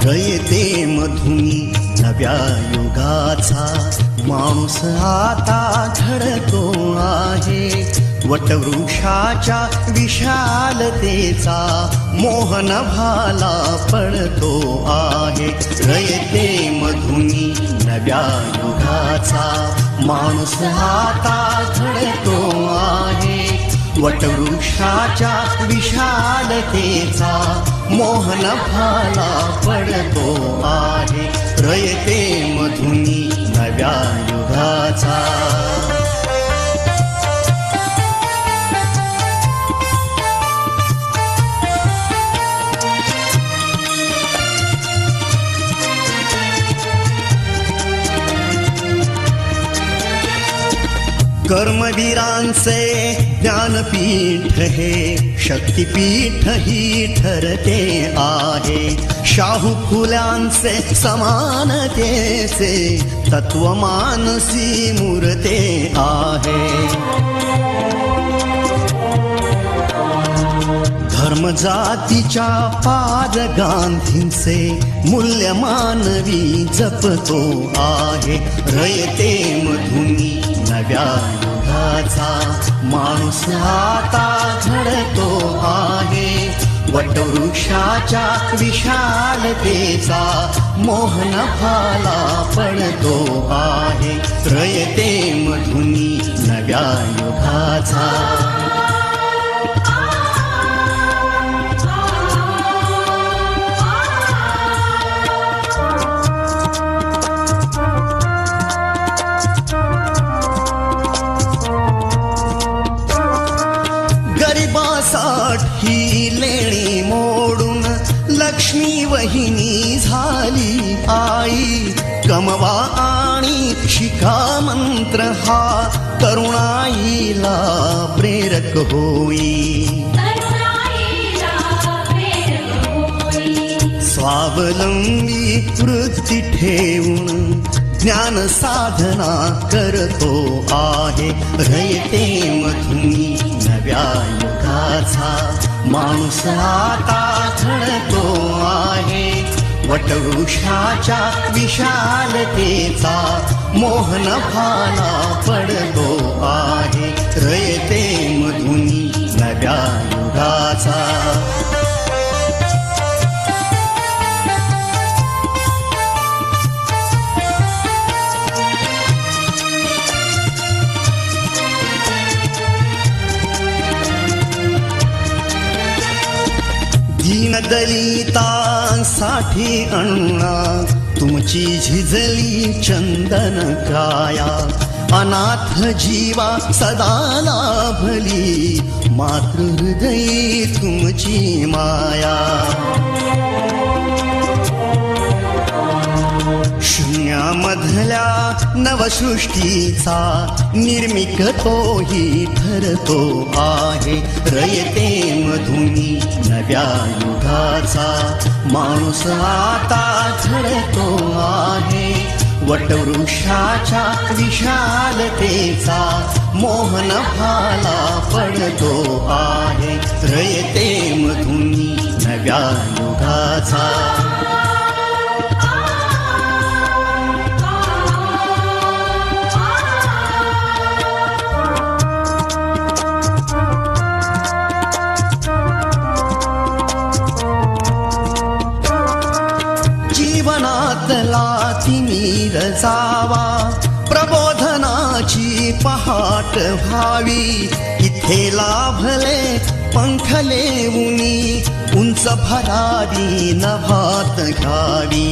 रयते मधुनी नव्या युगाचा माणूस आता घडतो आहे. वटवृक्षाच्या विशालतेचा मोहन भाला पडतो आहे. रयते मधुनी नव्या युगाचा माणूस आता घडतो आहे. वटवृक्षाच्या विशालतेचा मोहन भाला पडतो आहे. रयते मधुनी नव्या युगाचा. कर्मवीरांचे ज्ञानपीठ हे शक्तिपीठ ही ठरते आहे. शाहू फुल्यांचे समानतेचे तत्व मानसी मूर्ते आहे. धर्म जातीच्या पाद गांधींचे मूल्य मानवी जपतो आहे. रयते मधुनी नव्या युगाचा माणूस आता घडतो आहे. वटवृक्षाच्या विशालतेचा मोहन भाला पडतो आहे. रयते मधुनी नव्या युगाचा. ही लेणी मोडून लक्ष्मी वहिनी झाली आई. कमवा आणि शिका मंत्र हा तरुणाईला प्रेरक होई. स्वावलंबी वृत्ती ठेवून ज्ञान साधना करतो आहे. रयते मधुनी नव्या युगाचा माणूस आता घडतो आहे. वटवृक्षाच्या विशालतेचा मोहन भाला पडतो आहे. रयते मधुनी नव्या युगाचा. दलितांसाठी अण्णा तुमची झिजली चंदन काया. अनाथ जीवा सदा लाभली मातृहृदयी तुमची माया. शून्यामधल्या नवसृष्टीचा निर्मिक तोही ठरतो आहे. रयते मधुनी नव्या युगाचा माणूस आता घडतो आहे. वटवृक्षाच्या विशालतेचा मोहन भाला पडतो आहे. रयते मधुनी नव्या युगाचा. जीवनातला तिमिर जावा प्रबोधनाची पहाट व्हावी. इथे लाभले पंखले उनी उंच भरारी नभात घ्यावी.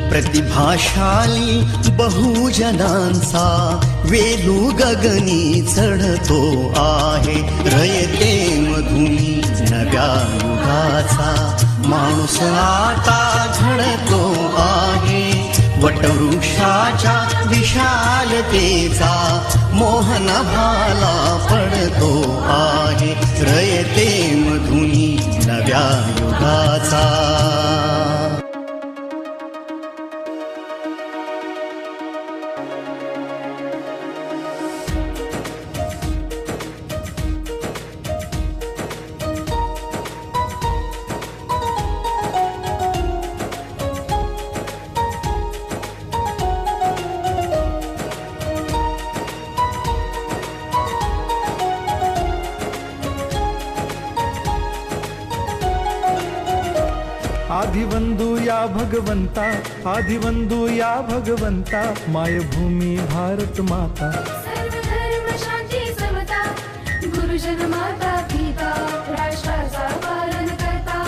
प्रतिभाशाली बहुजनांचा वेलू गगनी चढतो आहे. रयते मधुनी नव्या युगाचा माणूस आता घडतो आहे. वटवृक्षाच्या विशालतेचा मोहन भाला पडतो आहे. रयते मधुनी नव्या युगाचा. आदिवंदू या भगवंता, आदिवंदू या भगवंता, मायभूमी भारत माता. सर्व धर्म शांती समता, गुरुजन माता पिता, राष्ट्राचा पालन करता,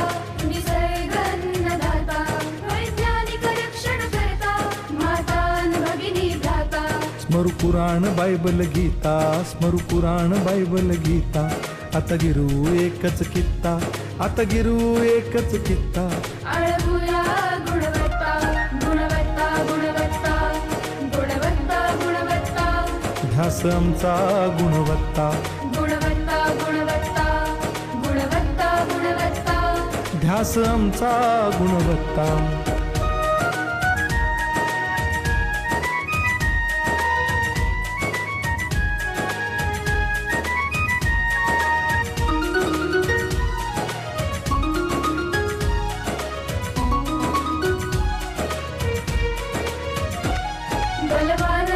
निसर्ग अन्नदाता, वैज्ञानिक रक्षण करता, माता अन भगिनी भ्राता. स्मरू पुराण बायबल गीता, स्मरू पुराण बायबल गीता. आता गिरू एकच कित्ता, आता गिरू एकच कित्ता. आळवूया गुणवत्ता, गुणवत्ता, गुणवत्ता, गुणवत्ता, गुणवत्ता. ध्यास आमचा गुणवत्ता, गुणवत्ता, गुणवत्ता, गुणवत्ता, गुणवत्ता. ध्यास आमचा गुणवत्ता. बलवान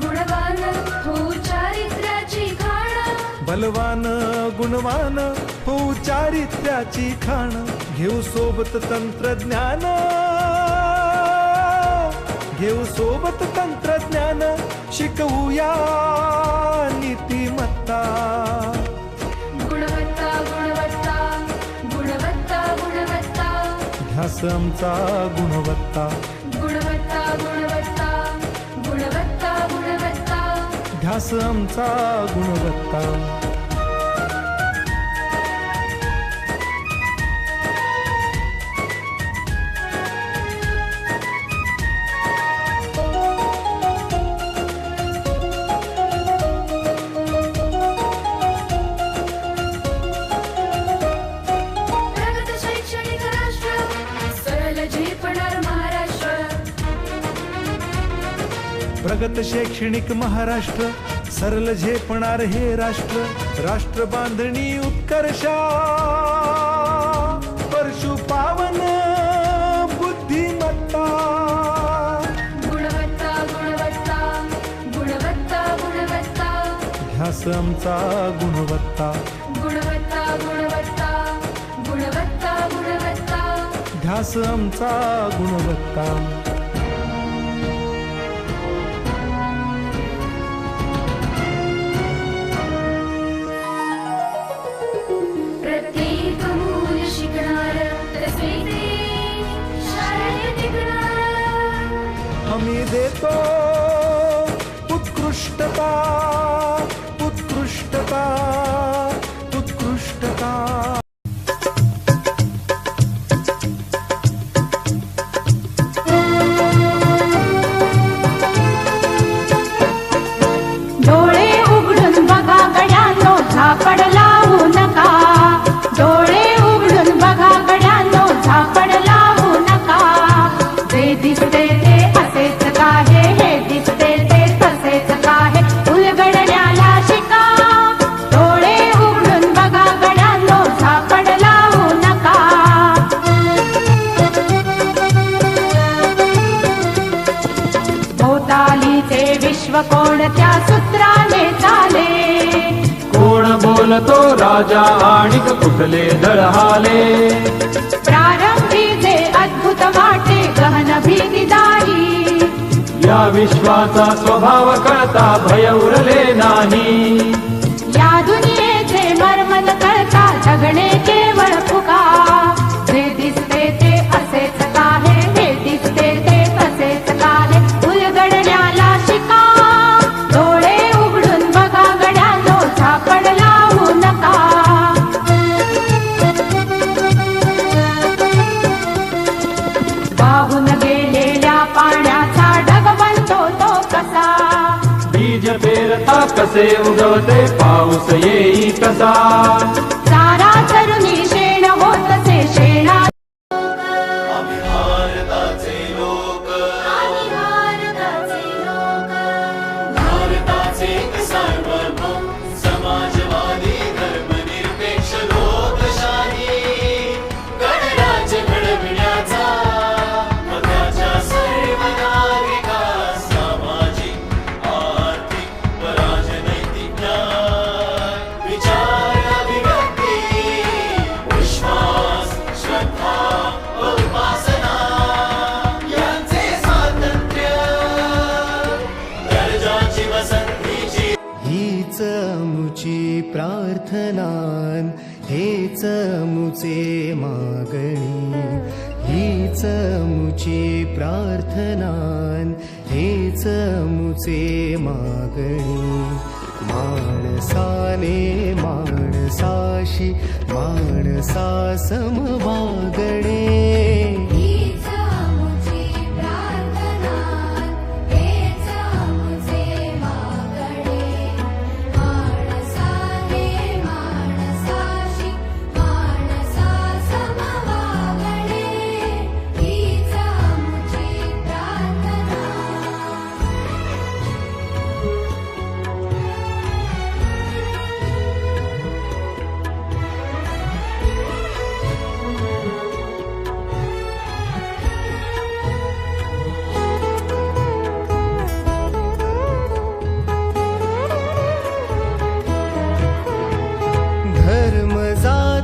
गुणवान हो चारित्र्याची खाण. बलवान गुणवान हो चारित्र्याची खाण. घेऊ सोबत तंत्रज्ञान, घेऊ सोबत तंत्रज्ञान. शिकवूया नीतिमत्ता. गुणवत्ता, गुणवत्ता, गुणवत्ता, गुणवत्ता. ध्यास आमचा गुणवत्ता, गुणवत्ता, गुणवत्ता, गुणवत्ता, गुणवत्ता. ध्यास आमचा गुणवत्ता. प्रगत शैक्षणिक राष्ट्र, सरळ झेपणार महाराष्ट्र. प्रगत शैक्षणिक महाराष्ट्र, सरल झेपणार हे राष्ट्र. राष्ट्र बांधणी उत्कर्षा, परशु पावन बुद्धिमत्ता. गुणवत्ता, गुणवत्ता, गुणवत्ता, गुणवत्ता. ध्यास आमचा गुणवत्ता, गुणवत्ता, गुणवत्ता, गुणवत्ता, गुणवत्ता. ध्यास आमचा गुणवत्ता. प्रत्येक मूल शिकणार, तसे ते शाळेत टिकणार. हमी देतो उत्कृष्टता, उत्कृष्टता, उत्कृष्टता. डोळे उघडून बघा गड्यांनो, झापड लावू नका. डोळे उघडून बघा गड्यांनो, झापड लावू नका. जे दिसते ते असेच काहे, हे दिसते ते तसेच काहे. उलगडण्याला शिका. डोळे उघडून बघा गड्यांनो, झापड लावू नका. भोवतालीचे विश्व कोणत्या सूत्राने चाले. कोण बोलतो राजा आणि कुठले दळहाले. प्रारंभी जे अद्भुत वाटे गहन भीतीदारी. या विश्वाचा स्वभाव कळता भय उरले नाही. या दुनियेचे मर्मन कळता जगणे केवळ फुका. जे दिसते ते असेच काहे, हे दिसते ते तसेच काहे. उलगडण्याला शिका. डोळे उघडून बघा गड्यांनो, झापड लावू नका. वाहून गेलेल्या पाण्याचा ढग बनतो तो कसा. बीज पेरता कसे उगवते पाऊस येई कसा. सारा तरुणी शेण होतसे शेणा. आम्ही भारताचे लोक, आम्ही भारताचे लोक. भारताचे सार्वभौम समाजवादी धर्मनिरपेक्ष लोकशाही गणराज्य घडविण्याचा मताच्या सर्व नागरिकास सामाजिक आर्थिक व राजनैतिक न्याय विचार अभिव्यक्ती विश्वास श्रद्धा व प्रार्थनान हेच मुचे मागणी हीच मुची प्रार्थनान हेच मुचे मागणी माणसाने माणसाशी माणसा समवागणे हीच मुची प्रार्थना हेच मुचे मागणे माणसाने माणसाशी माणसा समवागणे हीच मुची प्रार्थना धर्म जात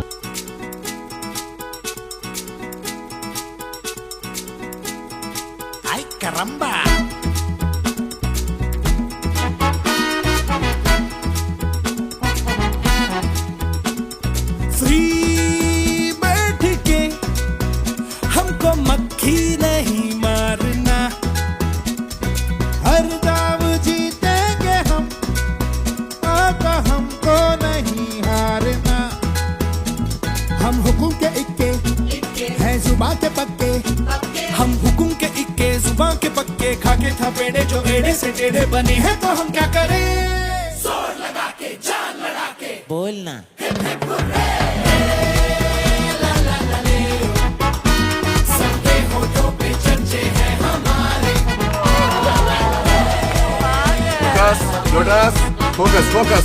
¡Ay, caramba! फ्री बैठके हमको मक्खी नहीं मारना हर दाव जीतेंगे हम आका हमको नहीं हारना हम हुकुम के इक्के हैं जुबां के पक्के हम हुकुम के इक्के जुबां के पक्के खाके था पेड़े जो एड़े से टेढ़े बने हैं तो हम क्या करें जोर लगा के जान लड़ा के बोलना सबके होठों पे चर्चे हैं हमारे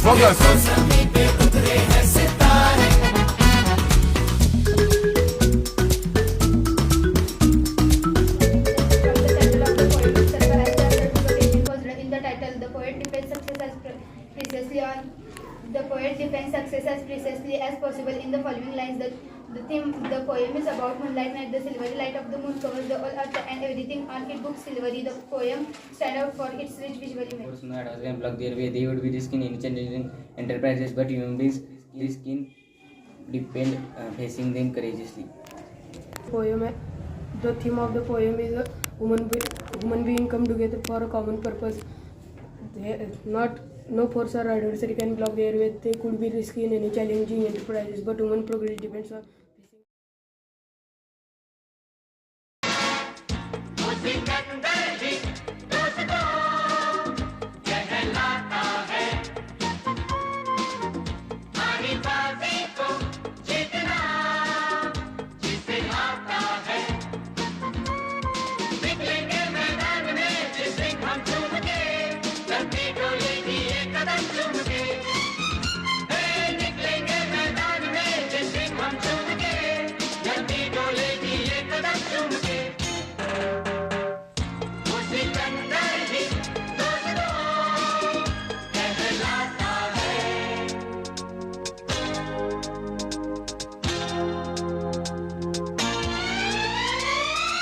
Focus. जमीन पे उतरे हैं सितारे In the title, the poet defends success as precisely on the poet defends success as precisely as possible in the following lines. The theme, the poem is about moonlight night. The silvery light of the moon covers the whole earth and everything on it looks silvery. The poem stands out for its rich visual image. Force not as can plug their way. They would be risking intelligent enterprises, but human beings risking depend facing them courageously. Poem. The theme of the poem is a human being come together for a common purpose. No force or adversary can block their way. They could be risky in any challenging enterprises, but human progress depends on.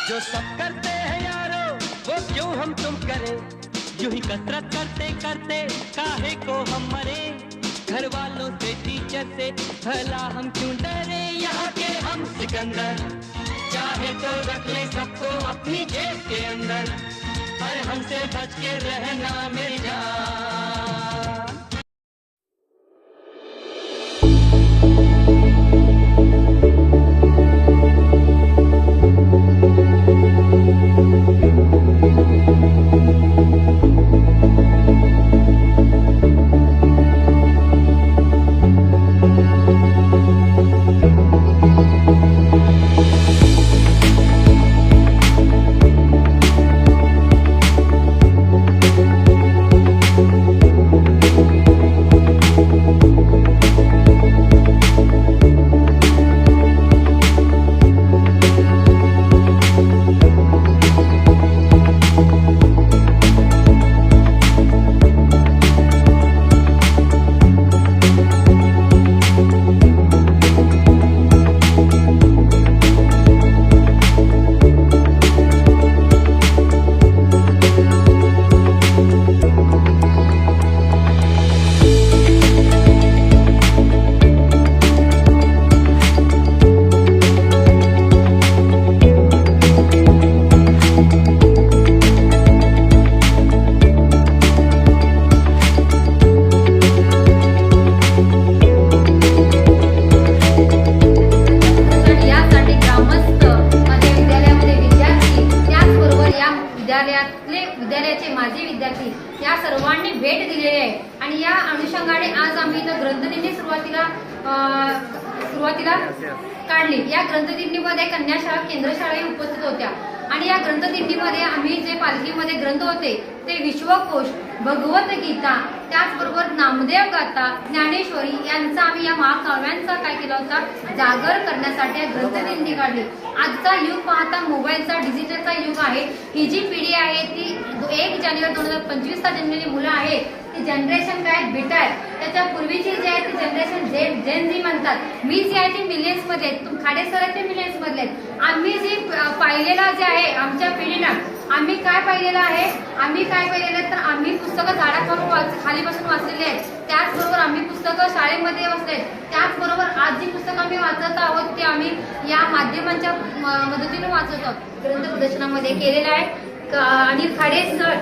जो सब करते हैं यारो वो क्यों हम तुम करें यूं ही कसरत करते करते काहे को हम मरे घर वालों से टीचर से भला हम क्यों डरे यहाँ के हम सिकंदर चाहे तो रख ले सबको अपनी जेब के अंदर पर हमसे बच के रहना मेरी जान भेट दिलेली आहे आणि या अनुषंगाने आज आम्ही इथं ग्रंथदिंडी सुरुवातीला काढली. या ग्रंथदिंडीमध्ये कन्याशाळा केंद्रशाळाही उपस्थित होत्या आणि या ग्रंथदिंडीमध्ये आम्ही जे पालखीमध्ये ग्रंथ होते ते विश्वकोश, भगवद्गीता, त्याचबरोबर नामदेव गाथा, ज्ञानेश्वरी यांचा आम्ही या महाकाव्यांचा काय केला होता, जागर करण्यासाठी या ग्रंथदिंडी काढली. आजचा युग पाहता मोबाईलचा डिजिटलचा युग आहे. ही जी पिढी आहे ती 1 जानेवारी 2025ला जन्मलेली मुलं आहेत ती जनरेशन काय बीटा आहे. त्याच्या पूर्वीची जी आहे ती जनरेशन जेन झी म्हणतात. मी जी आहे ती मिलियन्स मध्ये आहेत, खाडे सर आहेत ते मिलियन्स मधले आहेत. आम्ही जी पाहिलेला जे आहे आमच्या पिढीनं आम्ही काय पाहिलेलं आहे, तर आम्ही पुस्तकं झाडाखालून खाली बसून वाचलेली आहेत. त्याचबरोबर आम्ही पुस्तकं शाळेमध्ये वाचले. त्याचबरोबर आज जी पुस्तकं आम्ही वाचत आहोत ती आम्ही या माध्यमांच्या मदतीने वाचत आहोत. ग्रंथ प्रदर्शनामध्ये केलेलं आहे. अनिल खाडे सर